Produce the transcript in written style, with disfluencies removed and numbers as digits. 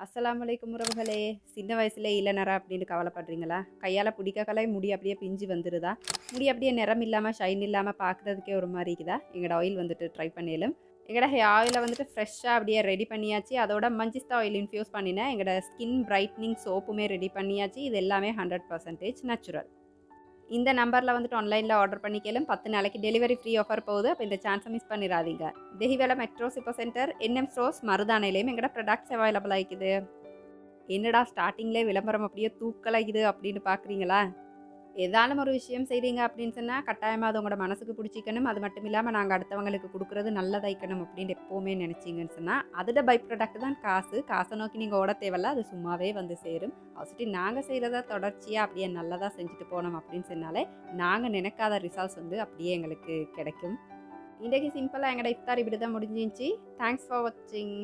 அஸ்ஸலாமு அலைக்கும் உறவுகளே. சின்ன வயசுல இளநரை அப்படின்னு கவலைப்படுறீங்களா? கையால் பிடிக்கக்கலை முடி அப்படியே பிஞ்சு வந்துடுதா? முடி அப்படியே நிறம் இல்லாமல் ஷைன் இல்லாமல் பார்க்குறதுக்கே ஒரு மாதிரி இருக்குதா? எங்களோட ஆயில் வந்துட்டு ட்ரை பண்ணிடலும். எங்களோட ஹேர் ஆயிலை வந்துட்டு ஃப்ரெஷ்ஷாக அப்படியே ரெடி பண்ணியாச்சு. அதோட மஞ்சிஸ்தா ஆயில் இன்ஃப்யூஸ் பண்ணினேன். எங்களோட ஸ்கின் பிரைட்னிங் சோப்புமே ரெடி பண்ணியாச்சு. இது எல்லாமே 100% நேச்சுரல். இந்த நம்பரில் வந்துட்டு ஆன்லைனில் ஆர்டர் பண்ணிக்கலும். 10 நாளைக்கு டெலிவரி ஃப்ரீ ஆஃபர் போகுது. அப்போ இந்த சான்ஸை மிஸ் பண்ணிடாதீங்க. Dehiwala metro super centre, NM stores, மருதானையிலையும் எங்களோட ப்ராடக்ட்ஸ் அவைலபிள் ஆகிக்குது. என்னடா ஸ்டார்டிங்லேயே விளம்பரம் அப்படியே தூக்கலாகுது அப்படின்னு பார்க்குறீங்களா? ஏதாலும் ஒரு விஷயம் செய்கிறீங்க அப்படின்னு சொன்னால் கட்டாயமாக அது உங்களோட மனசுக்கு பிடிச்சிக்கணும். அது மட்டும் இல்லாமல் நாங்கள் அடுத்தவங்களுக்கு கொடுக்குறது நல்லதாய்க்கணும் அப்படின்னு எப்போவுமே நினச்சிங்கன்னு சொன்னால் அதோட பை ப்ராடக்ட் தான் காசு. காசை நோக்கி நீங்கள் ஓட தேவையில்ல, அது சும்மாவே வந்து சேரும். அவசிட்டு நாங்கள் செய்கிறத தொடர்ச்சியாக அப்படியே நல்லதாக செஞ்சுட்டு போனோம் அப்படின்னு சொன்னாலே நாங்கள் நினைக்காத ரிசல்ட்ஸ் வந்து அப்படியே எங்களுக்கு கிடைக்கும். இன்றைக்கு சிம்பிளாக எங்களோட இஃப்தார் இப்படி தான் முடிஞ்சிச்சு. தேங்க்ஸ் ஃபார் வாட்சிங்.